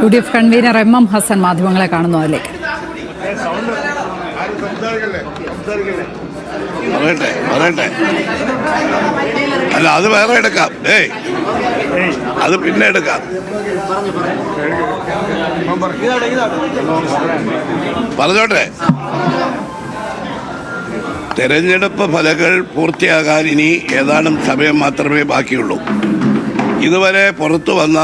UDF convener MM Hasan മാധ്യമങ്ങളെ കാണുന്നു. അതിലേക്ക് അല്ല, അത് വേറെ എടുക്കാം. അത് പിന്നെ എടുക്കാം. പറഞ്ഞോട്ടെ. തെരഞ്ഞെടുപ്പ് ഫലങ്ങൾ പൂർത്തിയാകാൻ ഇനി ഏതാനും സമയം മാത്രമേ ബാക്കിയുള്ളൂ. ഇതുവരെ പുറത്തു വന്ന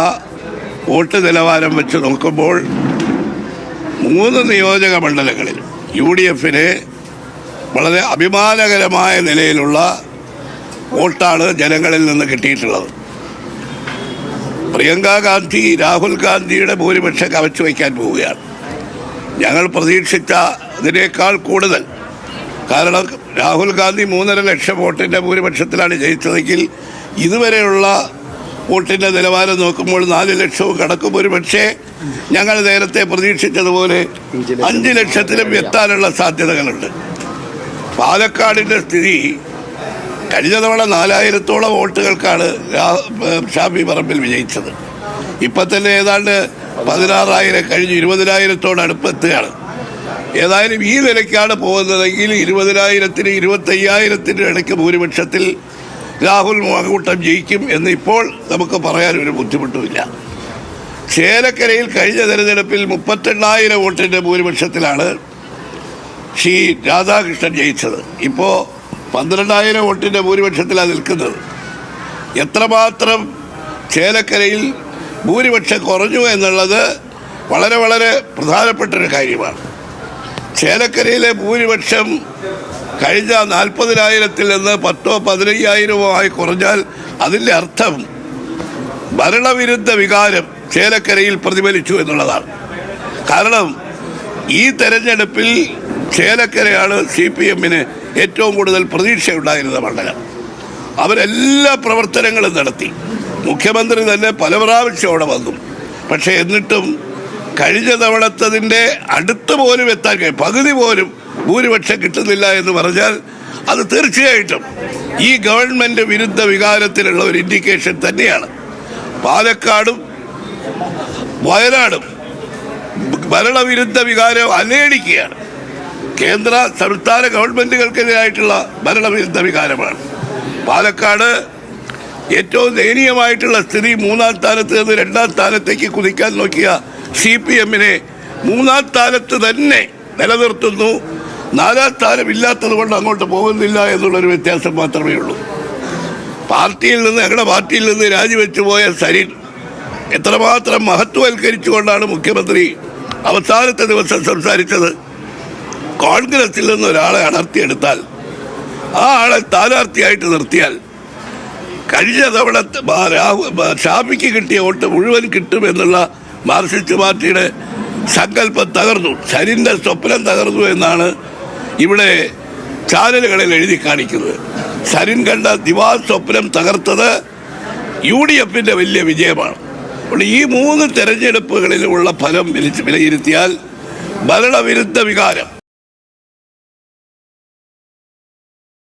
വോട്ട് നിലവാരം വെച്ച് നോക്കുമ്പോൾ 3 നിയോജക മണ്ഡലങ്ങളിൽ UDFന് വളരെ അഭിമാനകരമായ നിലയിലുള്ള വോട്ടാണ് ജനങ്ങളിൽ നിന്ന് കിട്ടിയിട്ടുള്ളത്. പ്രിയങ്ക ഗാന്ധി രാഹുൽ ഗാന്ധിയുടെ ഭൂരിപക്ഷം കവച്ചു വയ്ക്കാൻ പോവുകയാണ്. ഞങ്ങൾ പ്രതീക്ഷിച്ച ഇതിനേക്കാൾ കൂടുതൽ. കാരണം രാഹുൽ ഗാന്ധി 3.5 ലക്ഷം വോട്ടിൻ്റെ ഭൂരിപക്ഷത്തിലാണ് ജയിച്ചതെങ്കിൽ ഇതുവരെയുള്ള വോട്ടിൻ്റെ നിലവാരം നോക്കുമ്പോൾ 4 ലക്ഷവും കടക്കും. ഒരു പക്ഷേ ഞങ്ങൾ നേരത്തെ പ്രതീക്ഷിച്ചതുപോലെ 5 ലക്ഷത്തിലും എത്താനുള്ള സാധ്യതകളുണ്ട്. പാലക്കാടിൻ്റെ സ്ഥിതി കഴിഞ്ഞ തവണ 4000-ഓളം വോട്ടുകൾക്കാണ് ഷാഫി പറമ്പിൽ വിജയിച്ചത്. ഇപ്പം തന്നെ ഏതാണ്ട് 16,000 കഴിഞ്ഞ് 20,000-ഓട് അടുത്തെത്തുകയാണ്. ഏതായാലും ഈ നിലയ്ക്കാണ് പോകുന്നതെങ്കിൽ 20,000-നും 25,000-നും ഇടയ്ക്ക് ഭൂരിപക്ഷത്തിൽ രാഹുൽ മാങ്കൂട്ടം ജയിക്കും എന്ന് ഇപ്പോൾ നമുക്ക് പറയാനൊരു ബുദ്ധിമുട്ടുമില്ല. ചേലക്കരയിൽ കഴിഞ്ഞ തെരഞ്ഞെടുപ്പിൽ 38,000 വോട്ടിൻ്റെ ഭൂരിപക്ഷത്തിലാണ് ശ്രീ രാധാകൃഷ്ണൻ ജയിച്ചത്. ഇപ്പോൾ 12,000 വോട്ടിൻ്റെ ഭൂരിപക്ഷത്തിലാണ് നിൽക്കുന്നത്. എത്രമാത്രം ചേലക്കരയിൽ ഭൂരിപക്ഷം കുറഞ്ഞു എന്നുള്ളത് വളരെ വളരെ പ്രധാനപ്പെട്ടൊരു കാര്യമാണ്. ചേലക്കരയിലെ ഭൂരിപക്ഷം കഴിഞ്ഞ 40,000-ൽ നിന്ന് 10,000-15,000 കുറഞ്ഞാൽ അതിൻ്റെ അർത്ഥം ഭരണവിരുദ്ധ വികാരം ചേലക്കരയിൽ പ്രതിഫലിച്ചു എന്നുള്ളതാണ്. കാരണം ഈ തെരഞ്ഞെടുപ്പിൽ ചേലക്കരയാണ് CPMന് ഏറ്റവും കൂടുതൽ പ്രതീക്ഷയുണ്ടായിരുന്ന മണ്ഡലം. അവരെല്ലാ പ്രവർത്തനങ്ങളും നടത്തി. മുഖ്യമന്ത്രി തന്നെ പല പ്രാവശ്യം അവിടെ വന്നു. പക്ഷേ എന്നിട്ടും കഴിഞ്ഞ തവണത്തതിൻ്റെ അടുത്ത് പോലും എത്താൻ കഴിയും, പകുതി പോലും ഭൂരിപക്ഷം കിട്ടുന്നില്ല എന്ന് പറഞ്ഞാൽ അത് തീർച്ചയായിട്ടും ഈ ഗവൺമെൻറ് വിരുദ്ധ വികാരത്തിലുള്ള ഒരു ഇൻഡിക്കേഷൻ തന്നെയാണ്. പാലക്കാടും വയനാടും ഭരണവിരുദ്ധ വികാരം അലയടിക്കുകയാണ്. കേന്ദ്ര സംസ്ഥാന ഗവൺമെൻറ്റുകൾക്കെതിരായിട്ടുള്ള ഭരണവിരുദ്ധ വികാരമാണ്. പാലക്കാട് ഏറ്റവും ദയനീയമായിട്ടുള്ള സ്ഥിതി 3-ാം സ്ഥാനത്ത് നിന്ന് 2-ാം സ്ഥാനത്തേക്ക് കുതിക്കാൻ നോക്കിയ CPMനെ 3-ാം സ്ഥാനത്ത് തന്നെ നിലനിർത്തുന്നു. 4-ാം സ്ഥാനം ഇല്ലാത്തത് കൊണ്ട് അങ്ങോട്ട് പോകുന്നില്ല എന്നുള്ളൊരു വ്യത്യാസം മാത്രമേ ഉള്ളൂ. ഞങ്ങളുടെ പാർട്ടിയിൽ നിന്ന് രാജിവെച്ചു പോയ സരിൻ എത്രമാത്രം മഹത്വവൽക്കരിച്ചുകൊണ്ടാണ് മുഖ്യമന്ത്രി അവസാനത്തെ ദിവസം സംസാരിച്ചത്. കോൺഗ്രസിൽ നിന്ന് ഒരാളെ അടർത്തിയെടുത്താൽ, ആ ആളെ സ്ഥാനാർത്ഥിയായിട്ട് നിർത്തിയാൽ കഴിഞ്ഞ തവണ ഷാഫിക്ക് കിട്ടിയ വോട്ട് മുഴുവൻ കിട്ടുമെന്നുള്ള മാർക്സിസ്റ്റ് പാർട്ടിയുടെ സങ്കല്പം തകർന്നു, സരിൻ്റെ സ്വപ്നം തകർന്നു എന്നാണ് ഇവിടെ ചാനലുകളിൽ എഴുതി കാണിക്കുന്നത്. സരിൻ കണ്ട ദിവാസ്വപ്നം തകർത്തത് UDFൻ്റെ വലിയ വിജയമാണ്. അതുകൊണ്ട് ഈ 3 തെരഞ്ഞെടുപ്പുകളിലുമുള്ള ഫലം വിലയിരുത്തിയാൽ ഭരണവിരുദ്ധ വികാരം